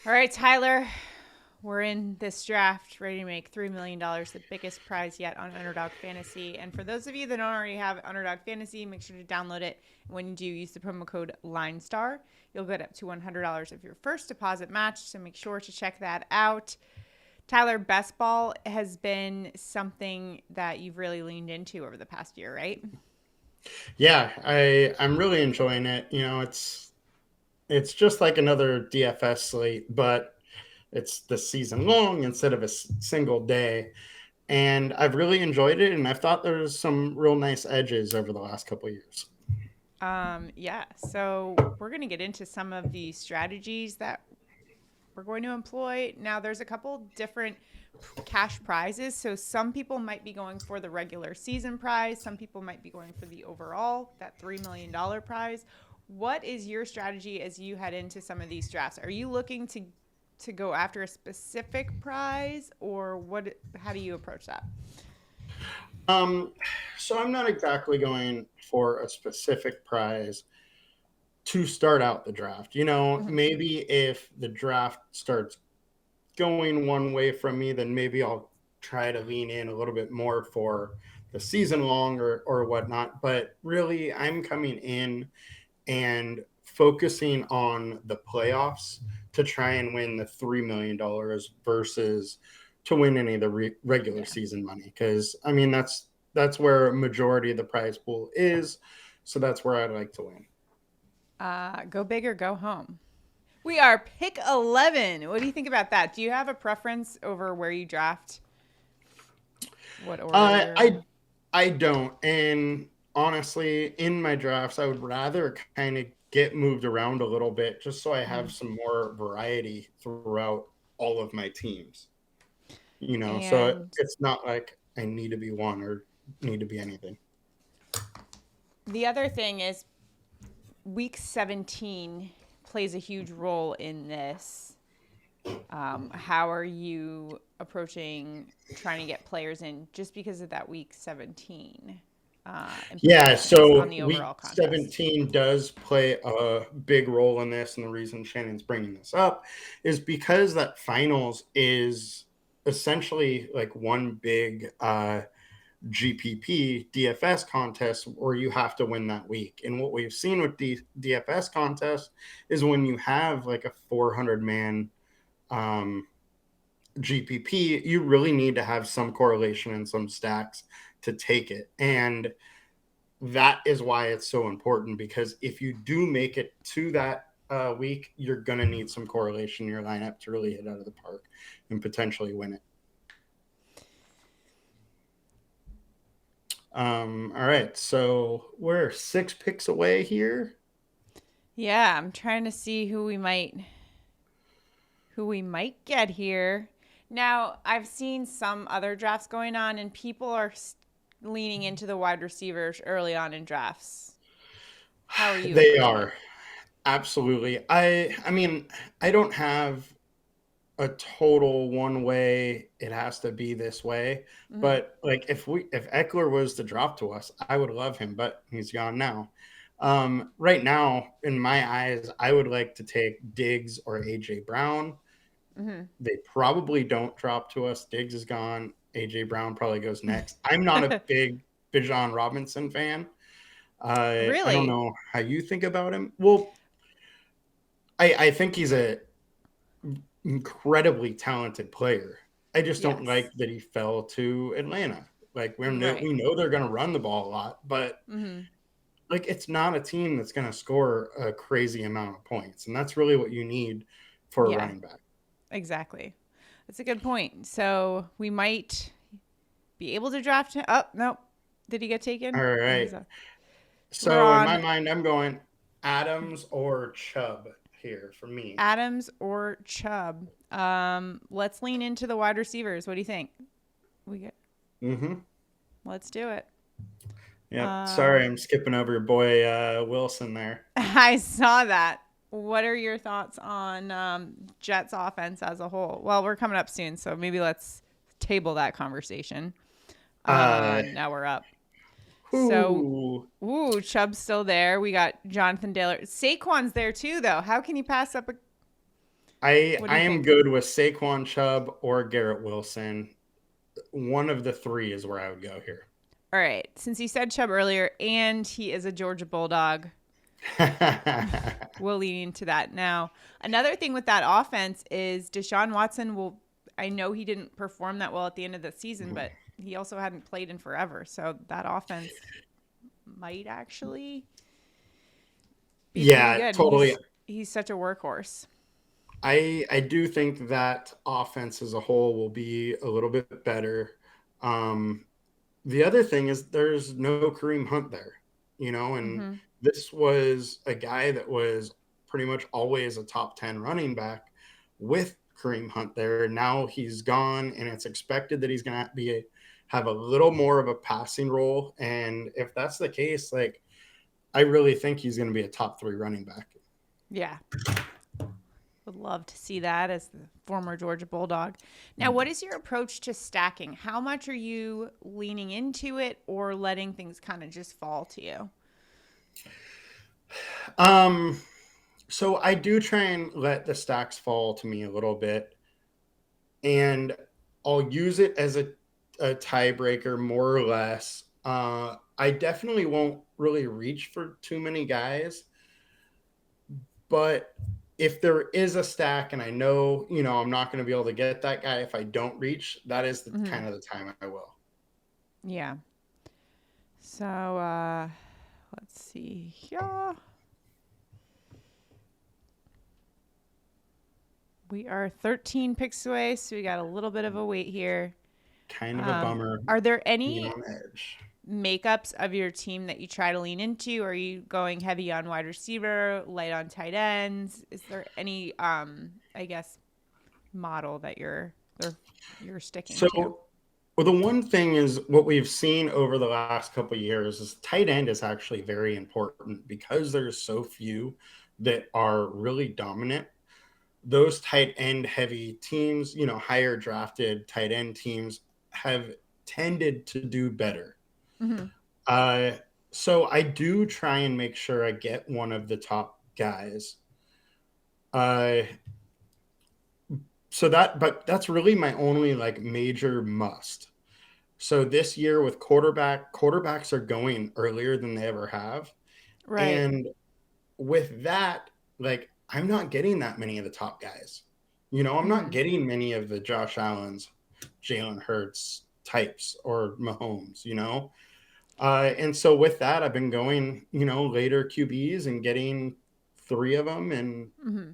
All right, Tyler, we're in this draft ready to make $3 million, the biggest prize yet on Underdog Fantasy. And for those of you that don't already have Underdog Fantasy, make sure to download it. When you do, use the promo code LineStar. You'll get up to $100 of your first deposit match, so make sure to check that out. Tyler, best ball has been something that you've really leaned into over the past year, right? Yeah, I'm really enjoying it. It's just like another DFS slate, but it's the season long instead of a single day. And I've really enjoyed it, and I've thought there's some real nice edges over the last couple of years. Yeah, so we're going to get into some of the strategies that we're going to employ. Now, there's a couple different cash prizes. So some people might be going for the regular season prize. Some people might be going for the overall, that $3 million prize. What is your strategy as you head into some of these drafts? Are you looking to go after a specific prize, or how do you approach that? Um, so I'm not exactly going for a specific prize to start out the draft. Mm-hmm. Maybe if the draft starts going one way from me, then maybe I'll try to lean in a little bit more for the season long or whatnot. But really, I'm coming in and focusing on the playoffs to try and win the $3 million versus to win any of the regular Yeah. season money. Because I mean, that's where a majority of the prize pool is. So that's where I'd like to win. Go big or go home. We are pick 11. What do you think about that? Do you have a preference over where you draft? What order Uh, you're I in? I don't, and honestly, in my drafts, I would rather kind of get moved around a little bit just so I have Mhm. some more variety throughout all of my teams. So And it's not like I need to be one or need to be anything. the other thing is week 17 plays a huge role in this. How are you approaching trying to get players in just because of that week 17 Yeah, implications on so the week overall contest? 17 does play a big role in this. And the reason Shannon's bringing this up is because that finals is essentially like one big GPP DFS contest where you have to win that week. And what we've seen with the DFS contest is when you have like a 400-man um, GPP, you really need to have some correlation and some stacks to take it. And that is why it's so important, because if you do make it to that week, you're going to need some correlation in your lineup to really hit out of the park and potentially win it. All right, so we're 6 picks away here. Yeah, I'm trying to see who we might get here. Now, I've seen some other drafts going on, and people are leaning into the wide receivers early on in drafts. How are you They approaching it? are absolutely. I mean, I don't have a total one way. It has to be this way. Mm-hmm. But like if Eckler was to drop to us, I would love him, but he's gone now. Right now, in my eyes, I would like to take Diggs or AJ Brown. Mm-hmm. They probably don't drop to us. Diggs is gone. AJ Brown probably goes next. I'm not a big Bijan Robinson fan. I don't Really? know how you think about him. Well, I think he's a incredibly talented player. I just don't Yes. like that he fell to Atlanta. Like Right. we know they're going to run the ball a lot, but Mm-hmm. like it's not a team that's going to score a crazy amount of points, and that's really what you need for a Yeah, running back. exactly. That's a good point. So we might be able to draft him. Oh, no. Did he get taken? All Oh, right. he's up. We're So in my on mind, I'm going Adams or Chubb here for me. Adams or Chubb. Let's lean into the wide receivers. What do you think? We get. Mm-hmm. Let's do it. Yep. Sorry, Um, I'm skipping over your boy Wilson there. I saw that. What are your thoughts on Jets offense as a whole? Well, we're coming up soon, so maybe let's table that conversation. Uh, Now we're up. So, who? Chubb's still there. We got Jonathan Taylor. Saquon's there too, though. How can you pass up a? What do I you am think? good with Saquon Chubb or Garrett Wilson. One of the three is where I would go here. All right. Since you said Chubb earlier, and he is a Georgia Bulldog, we'll lean into that. Now, another thing with that offense is Deshaun Watson will. I know he didn't perform that well at the end of the season, but he also hadn't played in forever. So that offense might actually be pretty Yeah, good. totally. He's such a workhorse. I do think that offense as a whole will be a little bit better. Um, the other thing is there's no Kareem Hunt there, and Mm-hmm. this was a guy that was pretty much always a top 10 running back with Kareem Hunt there. Now he's gone, and it's expected that he's going to have a little more of a passing role. And if that's the case, like, I really think he's going to be a top 3 running back. Yeah. Would love to see that as the former Georgia Bulldog. Now, what is your approach to stacking? How much are you leaning into it or letting things kind of just fall to you? Um, so I do try and let the stacks fall to me a little bit, and I'll use it as a tiebreaker more or less. I definitely won't really reach for too many guys, but if there is a stack and I know, I'm not going to be able to get that guy if I don't reach, that is the Mm-hmm. kind of the time I will. Yeah. So let's see here. We are 13 picks away, so we got a little bit of a wait here. Kind of a bummer Are there being any on the edge. makeups of your team that you try to lean into? Are you going heavy on wide receiver, light on tight ends? Is there any, I guess, model that you're sticking So, to? well, the one thing is what we've seen over the last couple of years is tight end is actually very important because there's so few that are really dominant. Those tight end heavy teams, higher drafted tight end teams have tended to do better. Mm-hmm. Uh, so I do try and make sure I get one of the top guys. Uh, but that's really my only like major must. So this year with quarterbacks are going earlier than they ever have. Right. And with that, like I'm not getting that many of the top guys. I'm not Mm-hmm. getting many of the Josh Allens, Jalen Hurts types or Mahomes. And so with that, I've been going, later QBs and getting 3 of them and, Mm-hmm.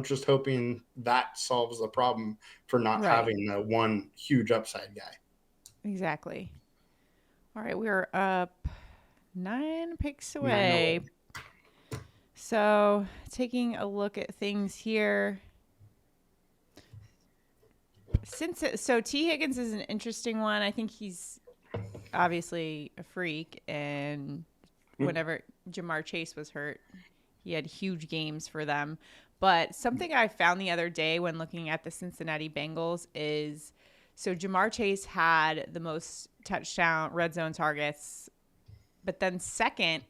just hoping that solves the problem for not Right. having the one huge upside guy. Exactly. All right, we are up 9 picks 9 away. away. So, taking a look at things here. So T Higgins is an interesting one. I think he's obviously a freak, and whenever Jamar Chase was hurt, he had huge games for them. But something I found the other day when looking at the Cincinnati Bengals is so Jamar Chase had the most touchdown red zone targets, but then second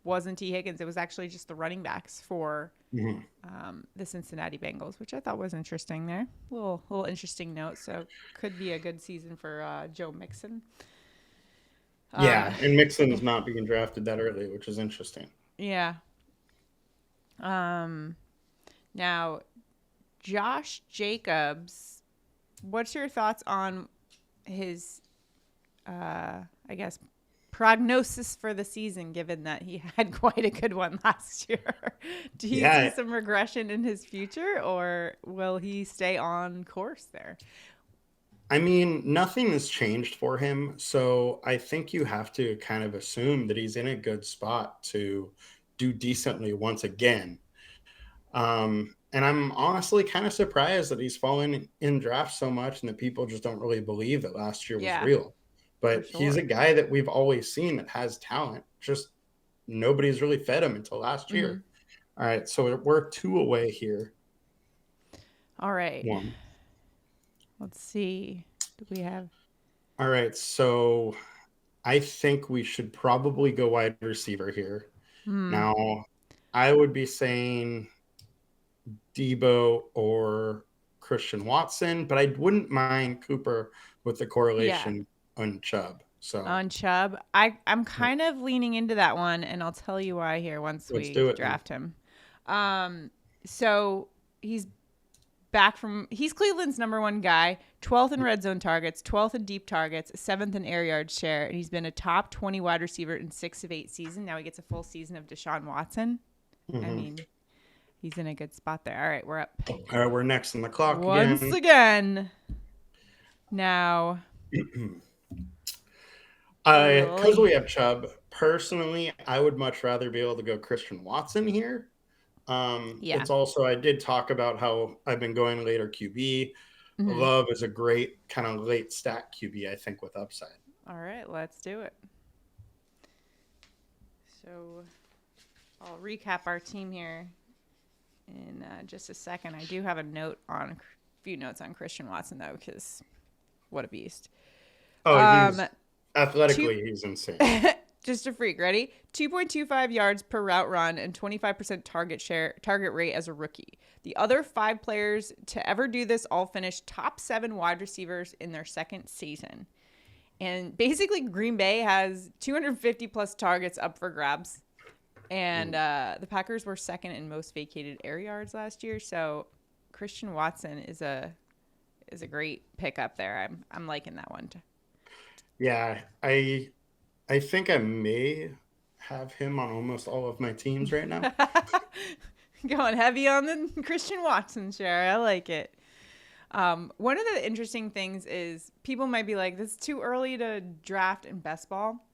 wasn't T Higgins. It was actually just the running backs for Mm-hmm. the Cincinnati Bengals, which I thought was interesting there. Little interesting note. So could be a good season for Joe Mixon. Yeah, and Mixon's Okay. not being drafted that early, which is interesting. Yeah. Um, Now, Josh Jacobs, what's your thoughts on his, I guess, prognosis for the season, given that he had quite a good one last year? Do you see Yeah, some regression in his future, or will he stay on course there? I mean, nothing has changed for him. So I think you have to kind of assume that he's in a good spot to do decently once again. And I'm honestly kind of surprised that he's fallen in drafts so much and that people just don't really believe that last year was Yeah, real. for But he's a sure. guy that we've always seen that has talent. Just nobody's really fed him until last Mm-hmm. year. All right, so we're 2 away here. All right. One. Let's see. Do we have? All right, so I think we should probably go wide receiver here. Hmm. Now, I would be saying Debo or Christian Watson, but I wouldn't mind Cooper with the Yeah. correlation on Chubb. So On Chubb, I'm kind of leaning into that one, and I'll tell you why here once let's we do it then. draft him. Um, so he's back from he's Cleveland's number one guy, 12th in red zone targets, 12th in deep targets, 7th in air yard share, and he's been a top 20 wide receiver in 6 of 8 seasons. Now he gets a full season of Deshaun Watson. I Mm-hmm. mean, he's in a good spot there. All right, we're up. All right, we're next on the clock Once again. again. Now, Because we have Chubb, personally, I would much rather be able to go Christian Watson here. yeah. It's also, I did talk about how I've been going later QB. Mm-hmm. Love is a great kind of late stack QB, I think, with upside. All right, let's do it. So I'll recap our team here in just a second. I do have a few notes on Christian Watson, though, because what a beast. Oh, he's athletically, he's insane. Just a freak. Ready? 2.25 yards per route run and 25% target rate as a rookie. The other 5 players to ever do this all finished top 7 wide receivers in their second season. And basically, Green Bay has 250 plus targets up for grabs. And the Packers were second in most vacated air yards last year. So Christian Watson is a great pickup there. I'm liking that one. Yeah, I think I may have him on almost all of my teams right now. Going heavy on the Christian Watson share. I like it. One of the interesting things is people might be like, this is too early to draft in best ball.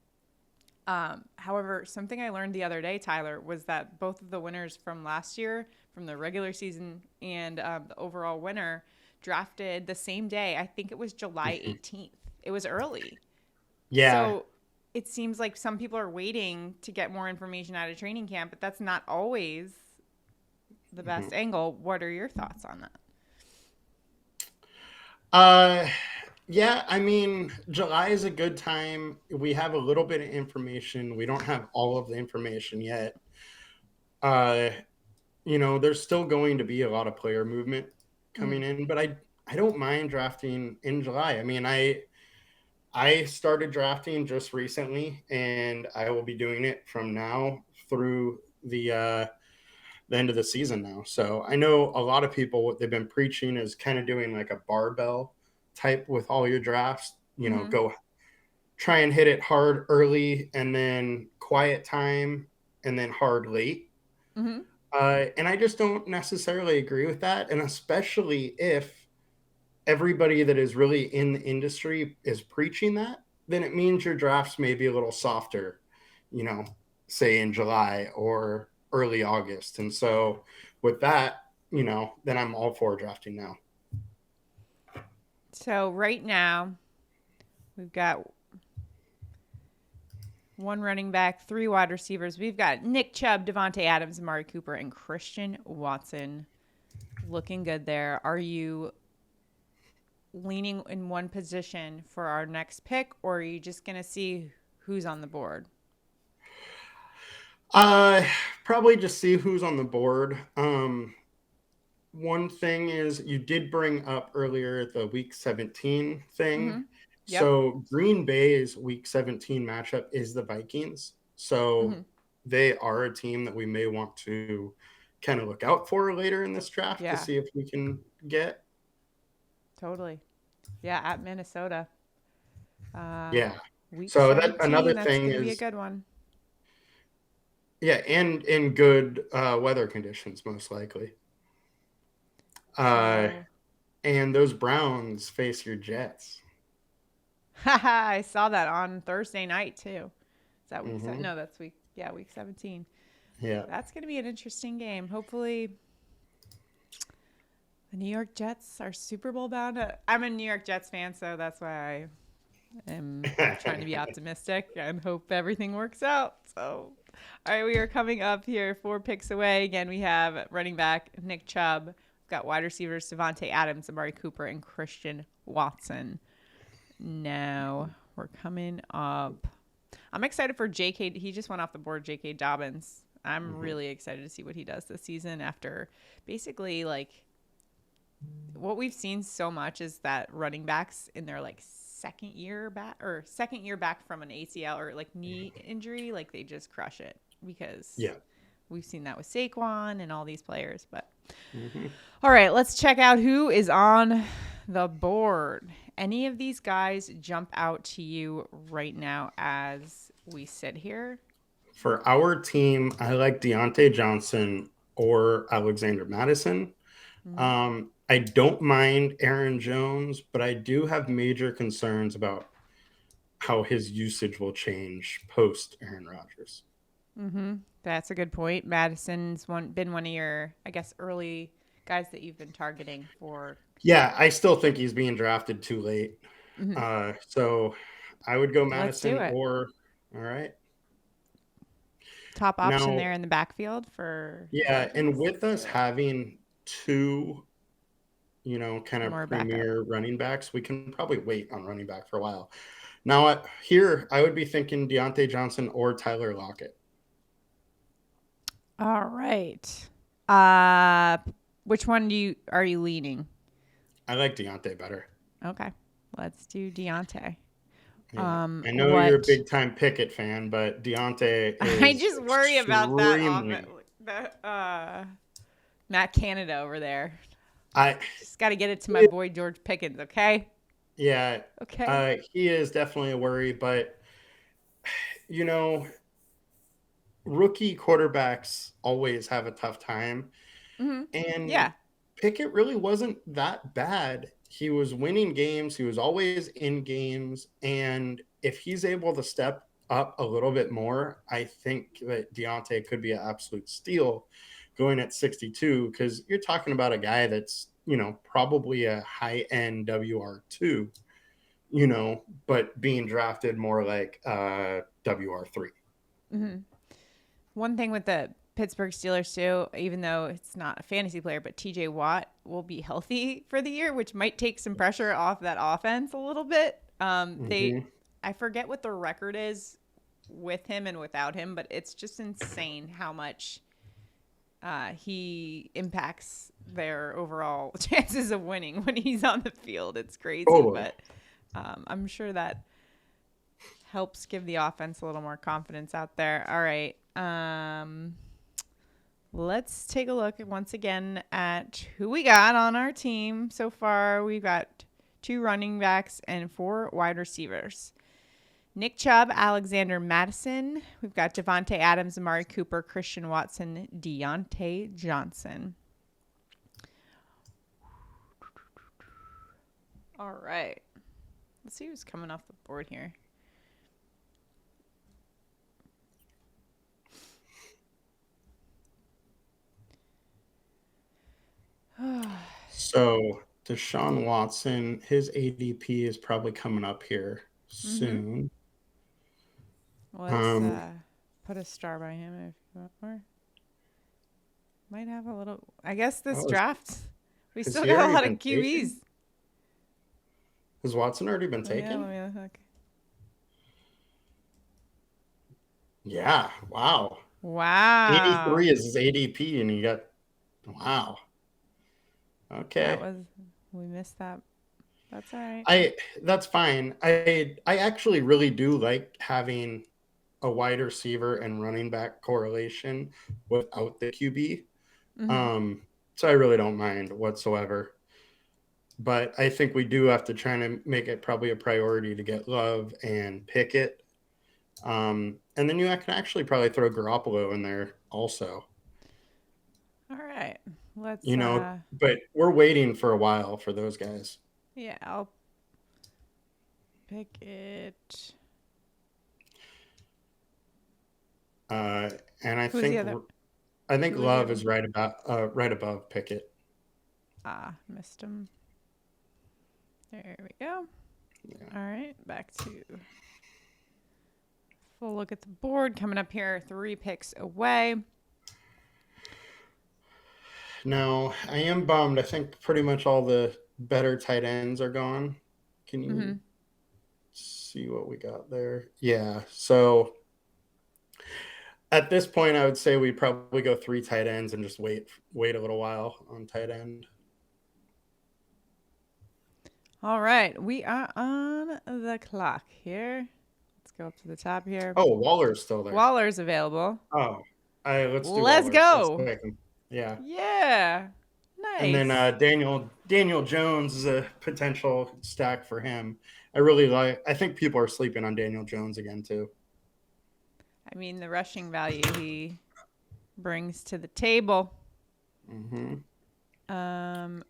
However, something I learned the other day, Tyler, was that both of the winners from last year, from the regular season and the overall winner, drafted the same day. I think it was July 18th. It was early. Yeah. So it seems like some people are waiting to get more information out of training camp, but that's not always the best angle. What are your thoughts on that? Yeah, I mean, July is a good time. We have a little bit of information. We don't have all of the information yet. There's still going to be a lot of player movement coming in, but I don't mind drafting in July. I mean, I started drafting just recently, and I will be doing it from now through the end of the season now. So I know a lot of people, what they've been preaching is kind of doing like a barbell type with all your drafts. Go try and hit it hard early and then quiet time and then hard late. And I just don't necessarily agree with that. And especially if everybody that is really in the industry is preaching that, then it means your drafts may be a little softer, say in July or early August. And so with that, then I'm all for drafting now. So right now, we've got 1 running back, 3 wide receivers. We've got Nick Chubb, Devontae Adams, Amari Cooper, and Christian Watson. Looking good there. Are you leaning in one position for our next pick, or are you just going to see who's on the board? Probably just see who's on the board. One thing is you did bring up earlier the week 17 thing. Yep. So Green Bay's week 17 matchup is the Vikings. So they are a team that we may want to kind of look out for later in this draft to see if we can get. Totally. Yeah, at Minnesota. So that another thing is be a good one. Yeah, and in good weather conditions, most likely. And those Browns face your Jets. I saw that on Thursday night too. Is that week? No, that's week 17. Yeah, that's going to be an interesting game. Hopefully, the New York Jets are Super Bowl bound. I'm a New York Jets fan, so that's why I am trying to be optimistic and hope everything works out. So, all right, we are coming up here 4 picks away. Again, we have running back Nick Chubb. We've got wide receivers Devontae Adams, Amari Cooper, and Christian Watson. Now we're coming up. I'm excited for J.K. He just went off the board, J.K. Dobbins. I'm really excited to see what he does this season after basically like what we've seen so much is that running backs in their like second year back from an ACL or like knee injury, like they just crush it because Yeah. we've seen that with Saquon and all these players. But Mm-hmm. all right, let's check out who is on the board. Any of these guys jump out to you right now as we sit here? For our team, I like Deontay Johnson or Alexander Madison. I don't mind Aaron Jones, but I do have major concerns about how his usage will change post Aaron Rodgers. That's a good point. Madison's been one of your, I guess, early guys that you've been targeting for. Yeah, I still think he's being drafted too late. So I would go Let's do Madison it. or, all right. Top option Now, there in the backfield for. yeah, and Vikings. with us having two, kind of More backup. premier running backs, we can probably wait on running back for a while. Now, here, I would be thinking Deontay Johnson or Tyler Lockett. All right. Which one are you leaning? I like Deontay better. Okay, let's do Deontay. Yeah. I know you're a big time Pickett fan, but Deontay is I just worry about that extremely- Matt Canada over there. I Just got to get it to my boy George Pickens, okay? Yeah. Okay. He is definitely a worry, but rookie quarterbacks always have a tough time. And Yeah. Pickett really wasn't that bad. He was winning games. He was always in games. And if he's able to step up a little bit more, I think that Deontay could be an absolute steal going at 62, because you're talking about a guy that's, probably a high-end WR2, but being drafted more like WR3. One thing with the Pittsburgh Steelers too, even though it's not a fantasy player, but TJ Watt will be healthy for the year, which might take some pressure off that offense a little bit. I forget what the record is with him and without him, but it's just insane how much he impacts their overall chances of winning when he's on the field. It's crazy, but I'm sure that helps give the offense a little more confidence out there. All right. Let's take a look once again at who we got on our team so far. We've got 2 running backs and 4 wide receivers. Nick Chubb, Alexander Madison. We've got Devontae Adams, Amari Cooper, Christian Watson, Deontay Johnson. All right. Let's see who's coming off the board here. So Deshaun Watson, his ADP is probably coming up here soon. Let's put a star by him if you want more. Might have a little. I guess this draft, we still got a lot of QBs. Has Watson already been taken? Yeah, let me look. Yeah. Wow. 83 is his ADP, and he got. Wow. Okay. We missed that. That's all right. That's fine. I actually really do like having a wide receiver and running back correlation without the QB. So I really don't mind whatsoever. But I think we do have to try to make it probably a priority to get Love and Pickett. And then you can actually probably throw Garoppolo in there also. All right. Let's but we're waiting for a while for those guys. Yeah, I'll pick it. And I Who's think Love is right above Pickett. Missed him. There we go. Yeah. All right, back to full look at the board. Coming up here, 3 picks away. No, I am bummed. I think pretty much all the better tight ends are gone. Can you see what we got there? Yeah. So At this point, I would say we probably go 3 tight ends and just wait a little while on tight end. All right, we are on the clock here. Let's go up to the top here. Oh, Waller's still there. Waller's available. Oh, let's do Let's Waller. Let's go. take him. Yeah. Yeah. And then Nice. Daniel Jones is a potential stack for him. I think people are sleeping on Daniel Jones again too. I mean, the rushing value he brings to the table. Mm-hmm.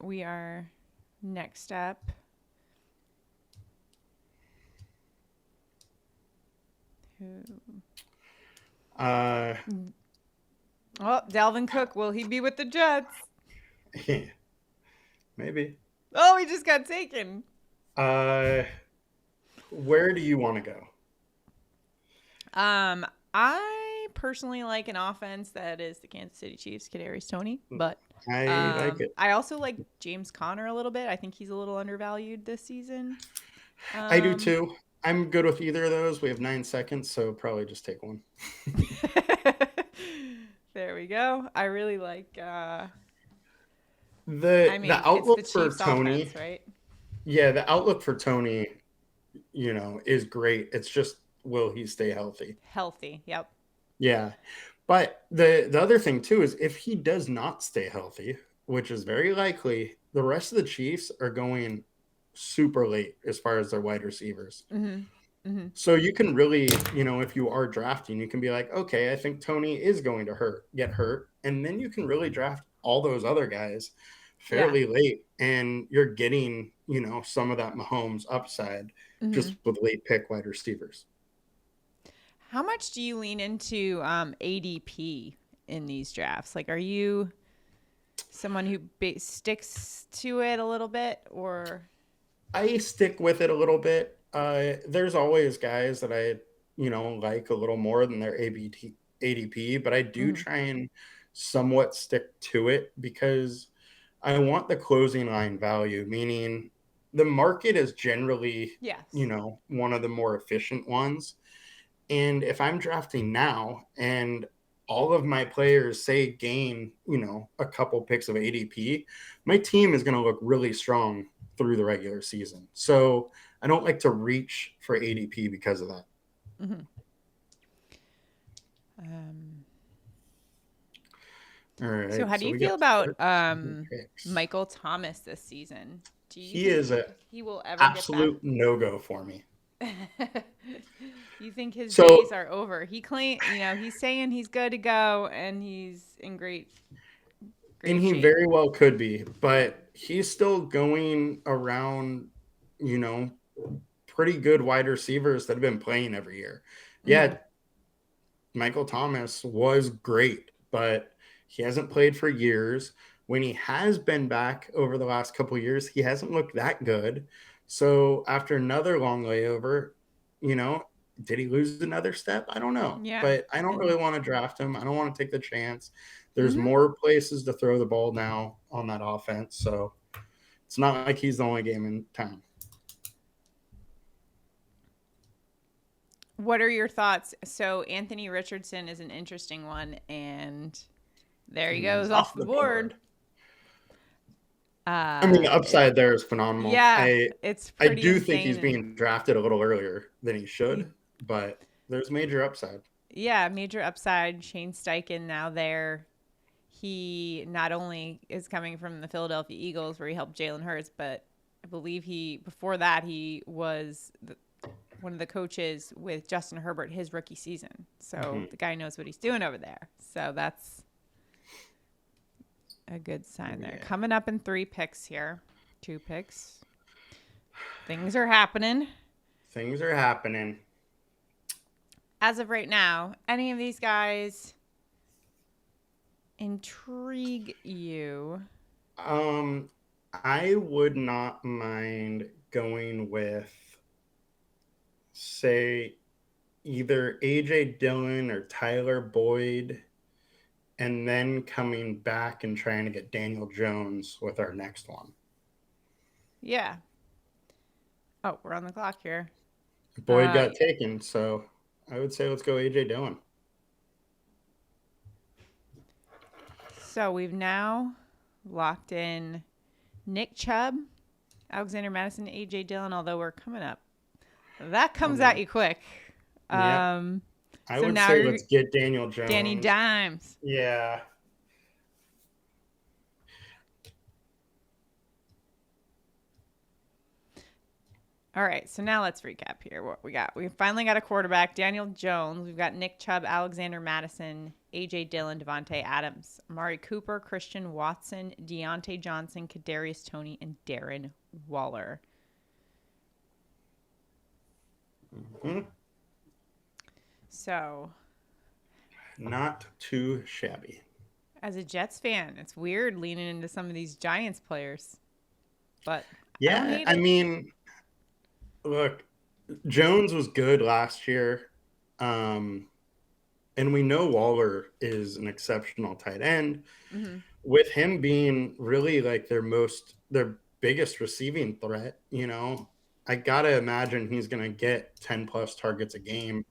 We are next up. Who? Oh, Dalvin Cook. Will he be with the Jets? Maybe. Oh, he just got taken. Where do you want to go? I personally like an offense that is the Kansas City Chiefs, Kadarius Toney, but I like it. I also like James Conner a little bit. I think he's a little undervalued this season. I do too. I'm good with either of those. We have 9 seconds, so probably just take one. There we go. I really like. The outlook it's the for Chiefs Toney, offense, right? Yeah, the outlook for Toney, is great. It's just, will he stay healthy? Healthy, yep. Yeah, but the other thing too is if he does not stay healthy, which is very likely, the rest of the Chiefs are going super late as far as their wide receivers. Mm-hmm. Mm-hmm. So you can really, if you are drafting, you can be like, okay, I think Toney is going to get hurt, and then you can really draft all those other guys fairly late, and you're getting, some of that Mahomes upside just with late pick wide receivers. How much do you lean into ADP in these drafts? Like, are you someone who sticks to it a little bit, or? I stick with it a little bit. There's always guys that I, like a little more than their ADP, but I do try and somewhat stick to it because I want the closing line value, meaning the market is generally, one of the more efficient ones. And if I'm drafting now and all of my players say gain, a couple picks of ADP, my team is going to look really strong through the regular season. So I don't like to reach for ADP because of that. Mm-hmm. All right. So how do you feel about Michael Thomas this season? Do you think he will ever absolute get back? No-go for me. You think his days are over? He he's saying he's good to go and he's in great and he shape. Very well could be, but he's still going around, pretty good wide receivers that have been playing every year. Yeah, Michael Thomas was great, but he hasn't played for years. When he has been back over the last couple of years, he hasn't looked that good. So after another long layover, did he lose another step? I don't know. Yeah. But I don't really want to draft him. I don't want to take the chance. There's more places to throw the ball now on that offense. So it's not like he's the only game in town. What are your thoughts? So Anthony Richardson is an interesting one, and there he goes off the board. The upside there is phenomenal. Yeah, it's pretty I do insane. think he's being drafted a little earlier than he should, but there's major upside. Yeah, major upside. Shane Steichen now there. He not only is coming from the Philadelphia Eagles where he helped Jalen Hurts, but I believe before that he was one of the coaches with Justin Herbert his rookie season. So the guy knows what he's doing over there. So that's a good sign there. Coming up in 3 picks here. 2 picks. Things are happening. As of right now, any of these guys intrigue you? I would not mind going with, say, either AJ Dillon or Tyler Boyd, and then coming back and trying to get Daniel Jones with our next one. Yeah. Oh, we're on the clock here. Boyd got taken, so I would say let's go AJ Dillon. So we've now locked in Nick Chubb, Alexander Madison, A.J. Dillon, although we're coming up. That comes at you quick. Yeah. I So would now say let's get Daniel Jones. Danny Dimes. Yeah. All right, so now let's recap here what we got. We finally got a quarterback, Daniel Jones. We've got Nick Chubb, Alexander Madison, A.J. Dillon, Devontae Adams, Amari Cooper, Christian Watson, Deontay Johnson, Kadarius Toney, and Darren Waller. Mm-hmm. So, not too shabby. As a Jets fan, it's weird leaning into some of these Giants players. But yeah, I mean, look, Jones was good last year. And we know Waller is an exceptional tight end. Mm-hmm. With him being really like their biggest receiving threat, I gotta imagine he's gonna get 10 plus targets a game.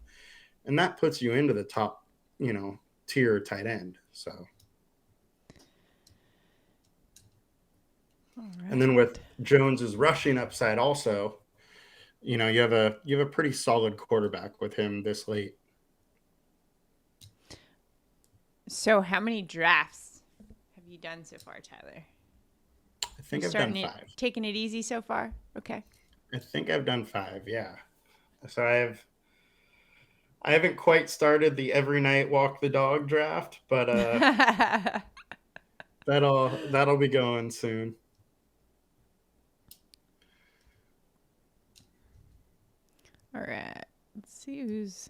And that puts you into the top, tier tight end. So right. And then with Jones's rushing upside also, you have a pretty solid quarterback with him this late. So how many drafts have you done so far, Tyler? I think I've done 5. Taking it easy so far? Okay. I think I've done 5, yeah. So I haven't quite started the every night walk the dog draft, but that'll be going soon. All right. Let's see who's.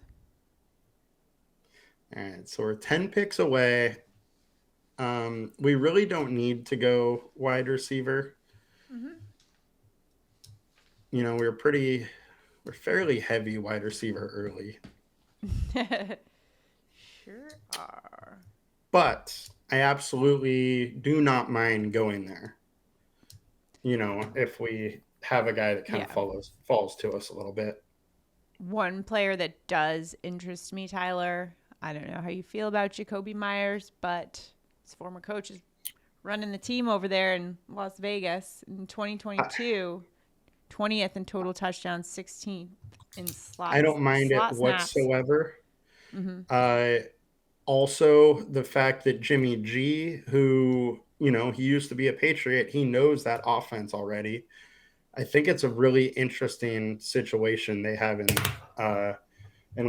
All right, so we're 10 picks away. We really don't need to go wide receiver. Mm-hmm. We're fairly heavy wide receiver early. Sure are. But I absolutely do not mind going there. If we have a guy that kind of falls to us a little bit. One player that does interest me, Tyler. I don't know how you feel about Jacoby Myers, but his former coach is running the team over there in Las Vegas in 2022. 20th in total touchdowns, 16 in slots. I don't mind it whatsoever. Mm-hmm. Also, the fact that Jimmy G, who, he used to be a Patriot, he knows that offense already. I think it's a really interesting situation they have in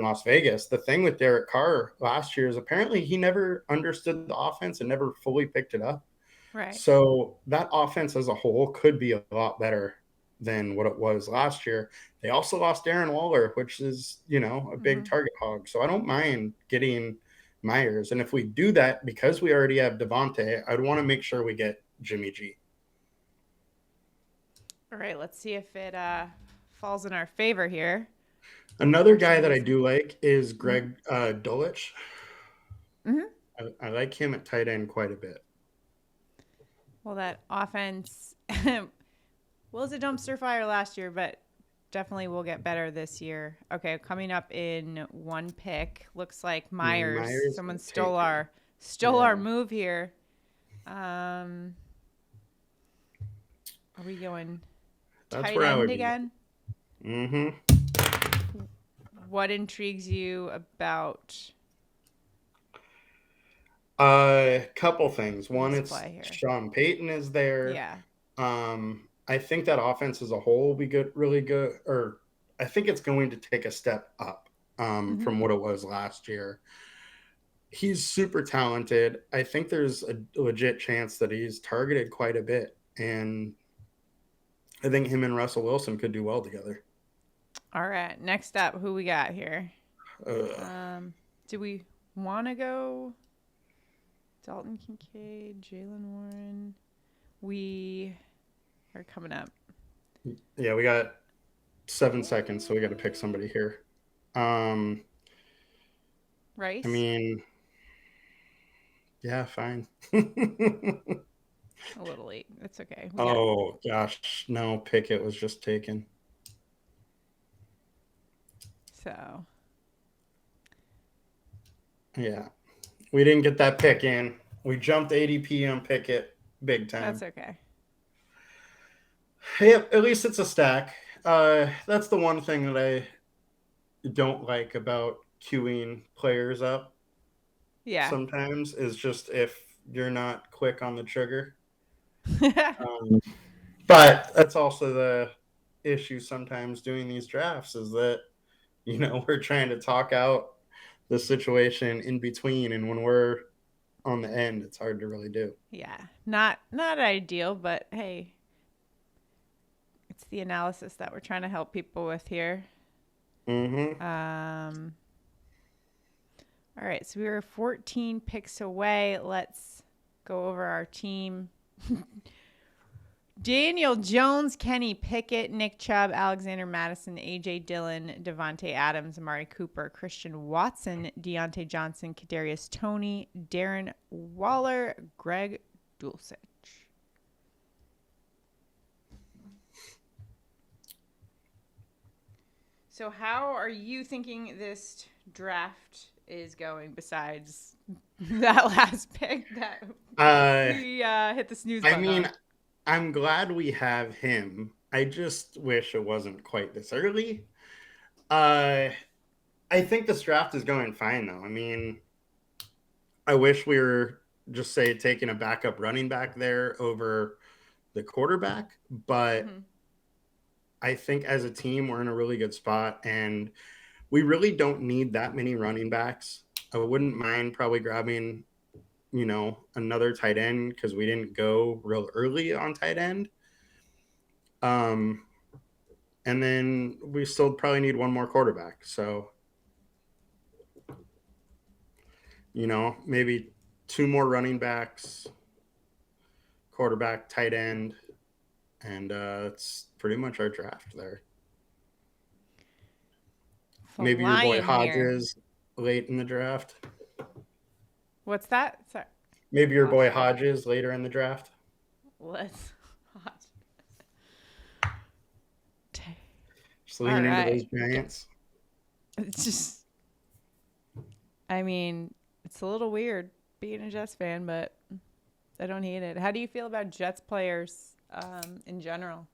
Las Vegas. The thing with Derek Carr last year is apparently he never understood the offense and never fully picked it up. Right. So that offense as a whole could be a lot better than what it was last year. They also lost Darren Waller, which is, a big target hog. So I don't mind getting Myers. And if we do that, because we already have Devontae, I'd want to make sure we get Jimmy G. All right, let's see if it falls in our favor here. Another guy that I do like is Greg Dulwich. Mm-hmm. I like him at tight end quite a bit. Well, that offense was a dumpster fire last year, but definitely will get better this year. Okay, coming up in one pick. Looks like Myers. Someone stole our move here. Are we going tight end again? Mm-hmm. What intrigues you about? A couple things. One, it's Sean Payton is there. Yeah. I think that offense as a whole will be good, really good. Or I think it's going to take a step up from what it was last year. He's super talented. I think there's a legit chance that he's targeted quite a bit. And I think him and Russell Wilson could do well together. All right. Next up, who we got here? Do we want to go Dalton Kincaid, Jalen Warren? We are coming up. Yeah, we got 7 seconds, so we got to pick somebody here. Rice? I mean, yeah, fine. A little late. That's okay. Gosh. No, Pickett was just taken. So. Yeah. We didn't get that pick in. We jumped ADP on Pickett big time. That's okay. Yep, at least it's a stack. That's the one thing that I don't like about queuing players up Yeah. sometimes is just if you're not quick on the trigger. But that's also the issue sometimes doing these drafts is that, we're trying to talk out the situation in between. And when we're on the end, it's hard to really do. Yeah. Not ideal, but hey, it's the analysis that we're trying to help people with here. Mm-hmm. All right, so we were 14 picks away. Let's go over our team. Daniel Jones, Kenny Pickett, Nick Chubb, Alexander Madison, A.J. Dillon, Devontae Adams, Amari Cooper, Christian Watson, Deontay Johnson, Kadarius Toney, Darren Waller, Greg Dulcich. So how are you thinking this draft is going besides that last pick that we hit the snooze button on? I'm glad we have him. I just wish it wasn't quite this early. I think this draft is going fine, though. I mean, I wish we were just, say, taking a backup running back there over the quarterback. But I think as a team, we're in a really good spot. And we really don't need that many running backs. I wouldn't mind probably grabbing another tight end because we didn't go real early on tight end. And then we still probably need one more quarterback. So, maybe two more running backs, quarterback, tight end, and it's pretty much our draft there. Maybe your boy Hodges late in the draft. What's that? Sorry. Maybe your boy Hodges later in the draft. Let's just leaning into those Giants. It's just, I mean, it's a little weird being a Jets fan, but I don't hate it. How do you feel about Jets players in general?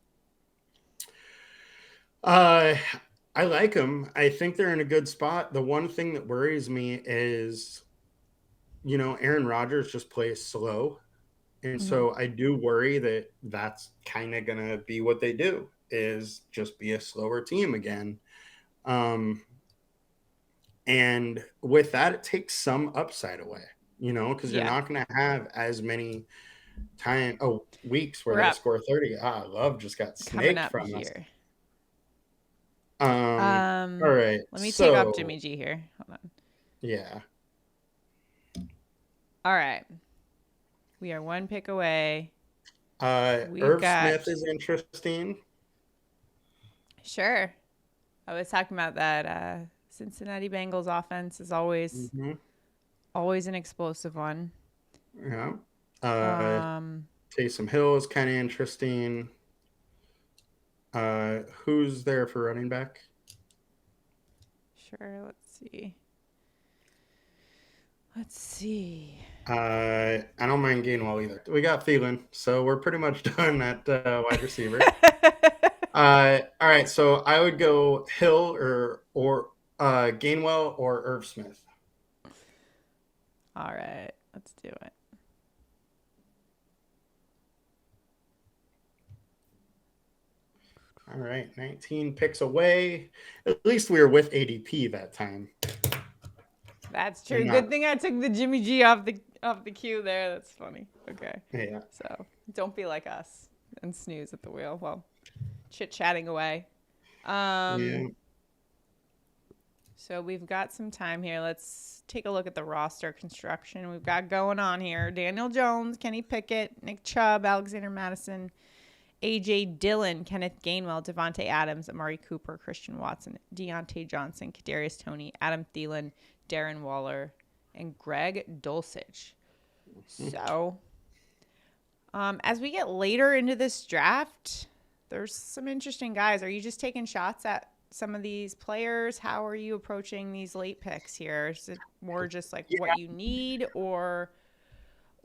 I like them. I think they're in a good spot. The one thing that worries me is, Aaron Rodgers just plays slow. And so I do worry that that's kind of going to be what they do, is just be a slower team again. And with that, it takes some upside away, because you're not going to have as many weeks where they score 30. Love just got snaked from here. All right. Let me take off Jimmy G here. Hold on. Yeah. All right. We are one pick away. Irv Smith is interesting. Sure. I was talking about that. Cincinnati Bengals offense is always an explosive one. Yeah. Taysom Hill is kind of interesting. Who's there for running back? Sure. Let's see. I don't mind Gainwell either. We got Thielen, so we're pretty much done at wide receiver. All right, so I would go Hill or Gainwell or Irv Smith. All right, let's do it. All right, 19 picks away. At least we were with ADP that time. That's true. Good thing I took the Jimmy G off the queue there. That's funny. Okay. Yeah. So don't be like us and snooze at the wheel while chit-chatting away. Yeah. So we've got some time here. Let's take a look at the roster construction we've got going on here. Daniel Jones, Kenny Pickett, Nick Chubb, Alexander Madison, A.J. Dillon, Kenneth Gainwell, Devontae Adams, Amari Cooper, Christian Watson, Deontay Johnson, Kadarius Toney, Adam Thielen, Darren Waller, and Greg Dulcich. So, as we get later into this draft, there's some interesting guys. Are you just taking shots at some of these players? How are you approaching these late picks here? Is it more just like what you need, or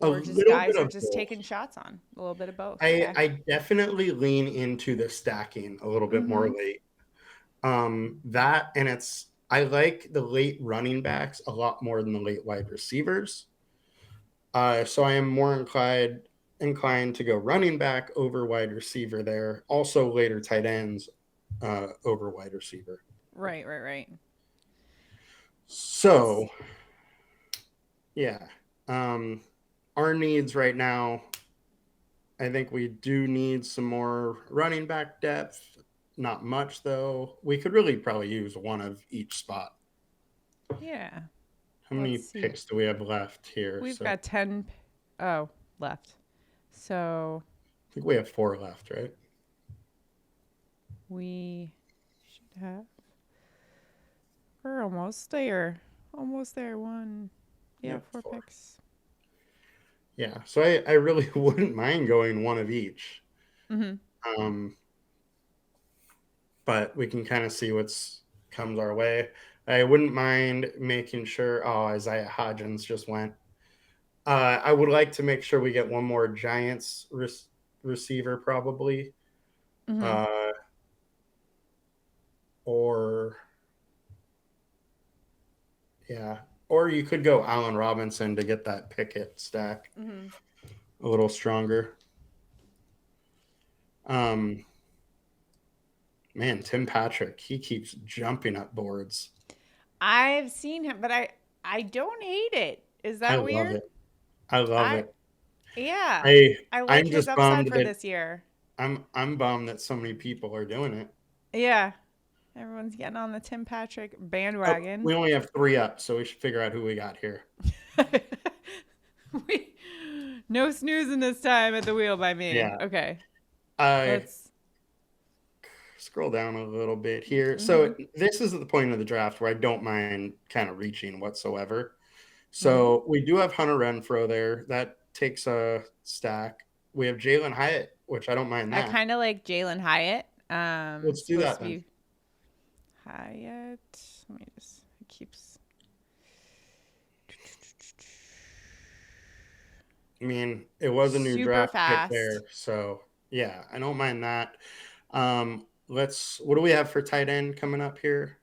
A or just little bit guys are of just both. taking shots on? A little bit of both. I Okay. I definitely lean into the stacking a little bit more Mm-hmm. late. That and I like the late running backs a lot more than the late wide receivers. So I am more inclined to go running back over wide receiver there. Also later tight ends over wide receiver. Right, right, right. So yeah, um, our needs right now. I think we do need some more running back depth. Not much though. We could really probably use one of each spot. Yeah. How many Let's see. picks do we have left here? We've So got 10 left. So I think we have 4 left, right? we should have. We're almost there. Almost there. One. Yeah, Yep, 4 4. picks. Yeah. So I really wouldn't mind going one of each. Mm-hmm. Um, but we can kind of see what's comes our way. I wouldn't mind making sure. Oh, Isaiah Hodgins just went. I would like to make sure we get one more Giants receiver, probably, Mm-hmm. uh, or yeah, or you could go Allen Robinson to get that Pickett stack Mm-hmm. a little stronger. Um, man, Tim Patrick, he keeps jumping up boards. I've seen him, but I don't hate it. Is I that love weird? it. I love I it. Yeah. I I like I'm his just upside bummed for that this year. I'm bummed that so many people are doing it. Yeah. Everyone's getting on the Tim Patrick Oh, bandwagon. we only have 3 up, so we should figure out who we got here. we No snoozing this time at the wheel by me. Yeah. Okay. I Let's scroll down a little bit here. mm-hmm. So this is the point of the draft where I don't mind kind of reaching whatsoever. Mm-hmm. So we do have Hunter Renfro there. That takes a stack. We have Jalen Hyatt, which I don't mind I that. kind of like Jalen Hyatt. Let's do Supposed that to then. be Hyatt. Let me just. It keeps. I mean, it was a new Super draft pick fast. there. So yeah, I don't mind that. What do we have for tight end coming up here?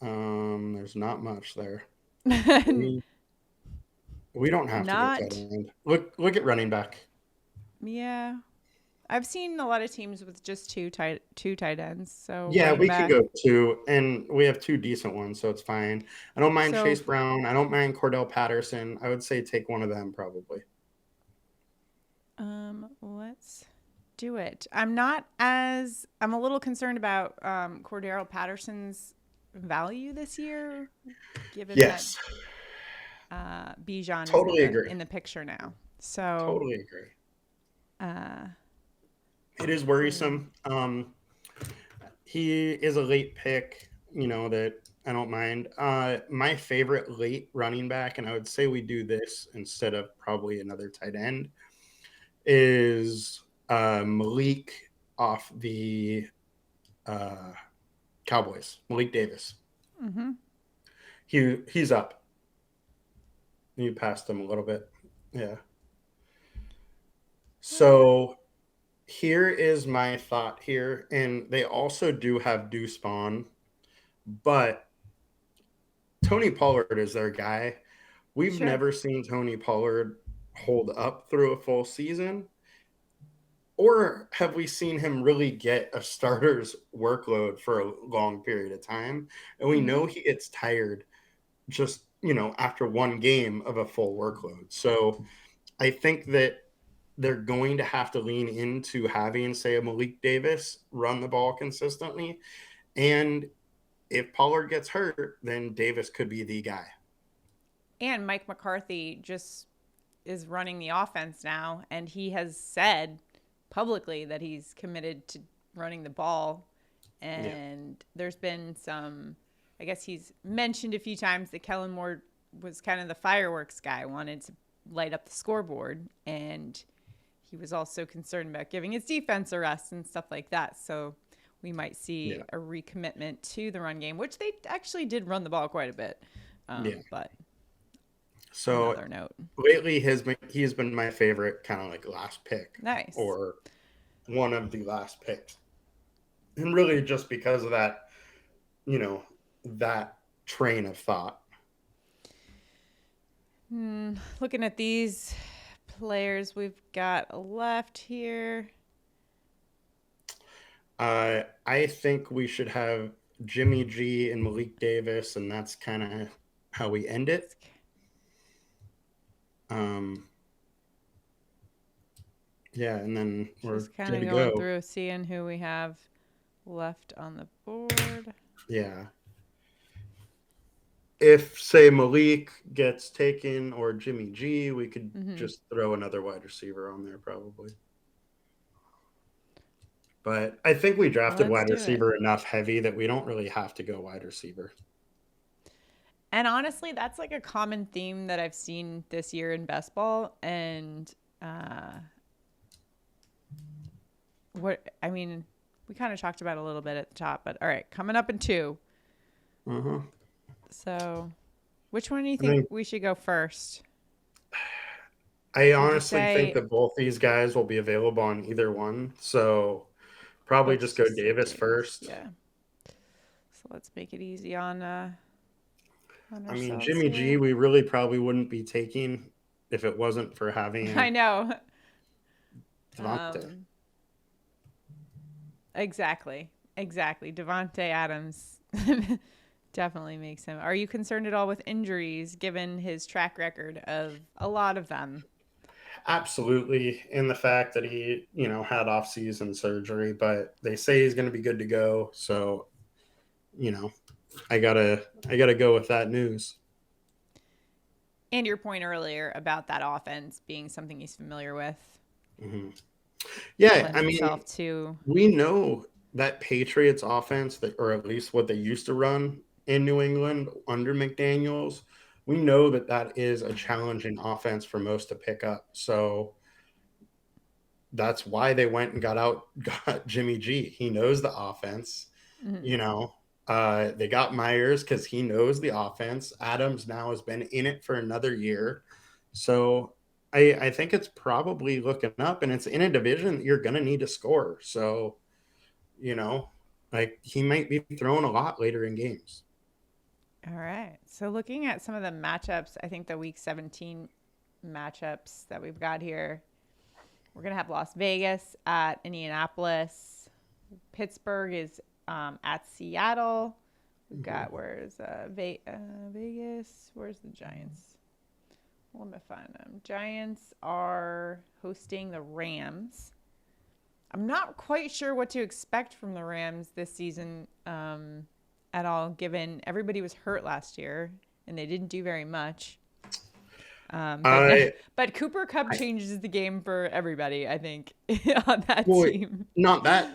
There's not much there. We, we don't have to go tight Not. end. Look at running back. Yeah. I've seen a lot of teams with just two tight ends. So Yeah, running we could back. go 2, and we have 2 decent ones, so it's fine. I don't mind So Chase Brown. I don't mind Cordell Patterson. I would say take one of them probably. let's do it. I'm a little concerned about Cordero Patterson's value this year, given that Yes, Bijan is totally agree. in the picture now. So Totally agree. uh, It is worrisome. He is a late pick, that I don't mind. My favorite late running back, and I would say we do this instead of probably another tight end, is Malik off the Cowboys. Malik Davis. mm-hmm. He's up. You passed him a little bit. Yeah. So here is my thought here, and they also do have Deuce Spawn, but Tony Pollard is their guy. We've Sure. never seen Tony Pollard hold up through a full season, or have we seen him really get a starter's workload for a long period of time? And we Mm-hmm. know he gets tired just, after one game of a full workload. So I think that they're going to have to lean into having, say, a Malik Davis run the ball consistently. And if Pollard gets hurt, then Davis could be the guy. And Mike McCarthy just is running the offense now, and he has said publicly that he's committed to running the ball. Yeah. And there's been some, I guess he's mentioned a few times that Kellen Moore was kind of the fireworks guy, wanted to light up the scoreboard. And he was also concerned about giving his defense a rest and stuff like that. So we might see Yeah. a recommitment to the run game, which they actually did run the ball quite a bit. Yeah. But So another note. lately, he's been my favorite kind of like last pick Nice. or one of the last picks, and really just because of that, that train of thought. Looking at these players we've got left here. I think we should have Jimmy G and Malik Davis, and that's kind of how we end it. Yeah, and then we're Just kind good of to going go. through, seeing who we have left on the board. Yeah. If, say, Malik gets taken or Jimmy G, we could just throw another wide receiver on there probably. But I think we drafted wide receiver enough heavy that we don't really have to go wide receiver. And honestly, that's like a common theme that I've seen this year in best ball. And we kind of talked about it a little bit at the top, but all right, coming up in 2. So which one do you think we should go first? I honestly think that both these guys will be available on either one. So probably just go Davis first. Yeah. So let's make it easy on I mean, Jimmy G, we really probably wouldn't be taking if it wasn't for having. I know. Devontae. Exactly. Devontae Adams definitely makes him. Are you concerned at all with injuries given his track record of a lot of them? Absolutely. And the fact that he, had off-season surgery, but they say he's going to be good to go. So, I gotta go with that news. And your point earlier about that offense being something he's familiar with. Mm-hmm. Yeah, I mean, we know that Patriots offense, or at least what they used to run in New England under McDaniels, we know that is a challenging offense for most to pick up. So that's why they went and got Jimmy G. He knows the offense. They got Myers because he knows the offense. Adams now has been in it for another year. So I think it's probably looking up, and it's in a division that you're going to need to score. So, he might be throwing a lot later in games. All right. So looking at some of the matchups, I think the week 17 matchups that we've got here, we're going to have Las Vegas at Indianapolis. Pittsburgh is at Seattle. We've got, where's Vegas? Where's the Giants? Let me find them. Giants are hosting the Rams. I'm not quite sure what to expect from the Rams this season at all, given everybody was hurt last year and they didn't do very much. But Cooper Kupp changes the game for everybody, I think, on that team. Not that.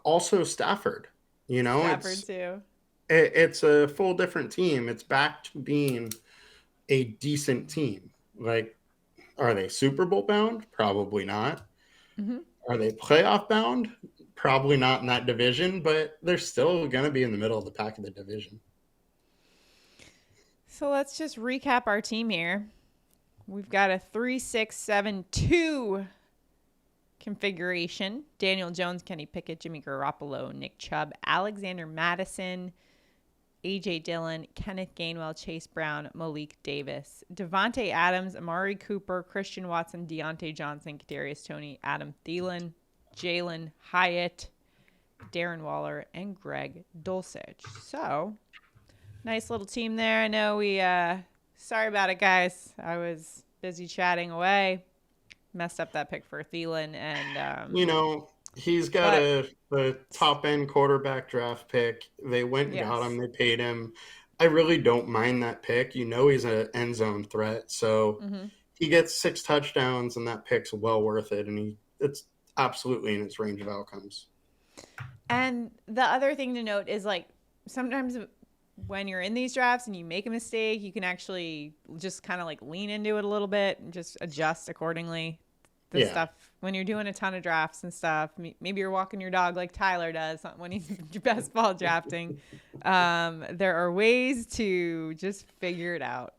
Also Stafford. Stafford too. It's a full different team. It's back to being a decent team. Like, are they Super Bowl bound? Probably not. Mm-hmm. Are they playoff bound? Probably not in that division, but they're still going to be in the middle of the pack of the division. So let's just recap our team here. We've got a 3-6-7-2 configuration. Daniel Jones, Kenny Pickett, Jimmy Garoppolo, Nick Chubb, Alexander Mattison, A.J. Dillon, Kenneth Gainwell, Chase Brown, Malik Davis, Devontae Adams, Amari Cooper, Christian Watson, Deontay Johnson, Kadarius Toney, Adam Thielen, Jalen Hyatt, Darren Waller, and Greg Dulcich. So, nice little team there. I know we, sorry about it, guys. I was busy chatting away. Messed up that pick for Thielen. And, he's got a top-end quarterback draft pick. They went and got him. They paid him. I really don't mind that pick. He's an end zone threat. So he gets 6 touchdowns, and that pick's well worth it. And it's absolutely in its range of outcomes. And the other thing to note is, sometimes when you're in these drafts and you make a mistake, you can actually just kind of lean into it a little bit and just adjust accordingly. the stuff when you're doing a ton of drafts and stuff. Maybe you're walking your dog like Tyler does when he's best ball drafting. There are ways to just figure it out.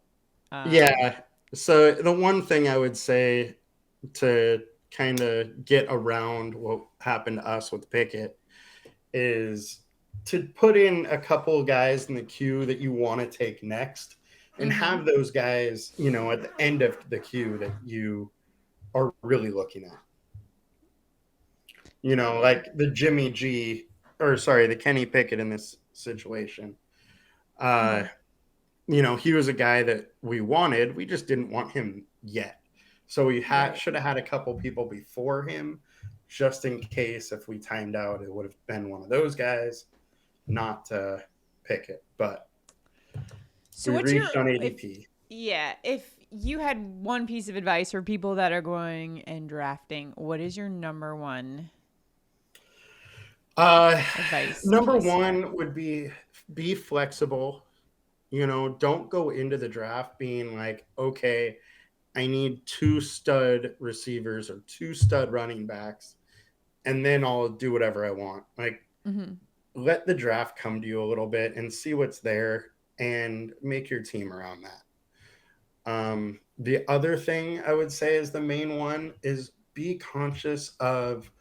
Yeah. So the one thing I would say to kind of get around what happened to us with Pickett is to put in a couple guys in the queue that you want to take next and have those guys, you know, at the end of the queue that you are really looking at. You know, like the the Kenny Pickett in this situation. You know, he was a guy that we wanted. We just didn't want him yet. So we should have had a couple people before him, just in case if we timed out, it would have been one of those guys, not Pickett. But so we reached on ADP. If you had one piece of advice for people that are going and drafting, what is your number one advice? Number one would be flexible. You know, don't go into the draft being like, okay, I need 2 stud receivers or 2 stud running backs, and then I'll do whatever I want. Like, let the draft come to you a little bit and see what's there and make your team around that. The other thing I would say is the main one is be conscious of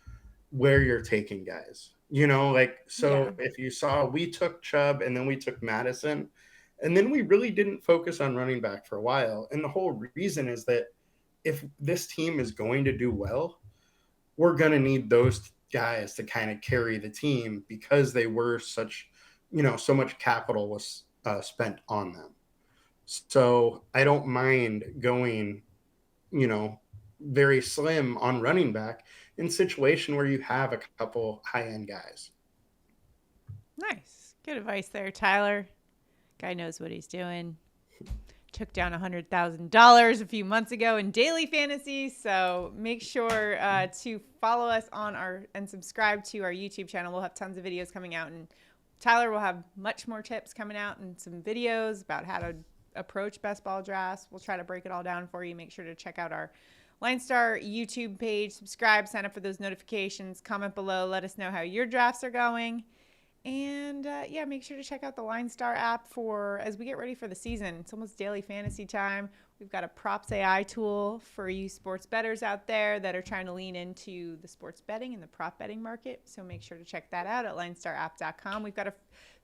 where you're taking guys. You know, like, so if you saw, we took Chubb and then we took Madison, and then we really didn't focus on running back for a while. And the whole reason is that if this team is going to do well, we're going to need those guys to kind of carry the team because they were such, you know, so much capital was spent on them. So I don't mind going, you know, very slim on running back in a situation where you have a couple high-end guys. Nice. Good advice there, Tyler. Guy knows what he's doing. Took down $100,000 a few months ago in daily fantasy. So make sure to follow us on and subscribe to our YouTube channel. We'll have tons of videos coming out, and Tyler will have much more tips coming out and some videos about how to approach best ball drafts. We'll try to break it all down for you. Make sure to check out our LineStar YouTube page, subscribe, sign up for those notifications, comment below, let us know how your drafts are going. And make sure to check out the LineStar app as we get ready for the season. It's almost daily fantasy time. We've got a props AI tool for you sports bettors out there that are trying to lean into the sports betting and the prop betting market. So make sure to check that out at linestarapp.com. We've got a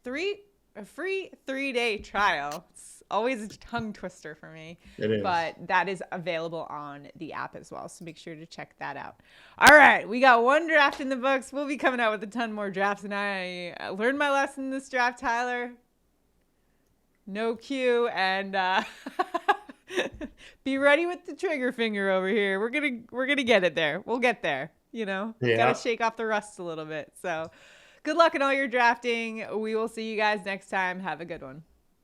free 3-day trial. It's always a tongue twister for me. It is. But that is available on the app as well. So make sure to check that out. All right. We got one draft in the books. We'll be coming out with a ton more drafts. And I learned my lesson this draft, Tyler. No Q. And be ready with the trigger finger over here. We're gonna get it there. We'll get there. You know, Gotta shake off the rust a little bit. So good luck in all your drafting. We will see you guys next time. Have a good one.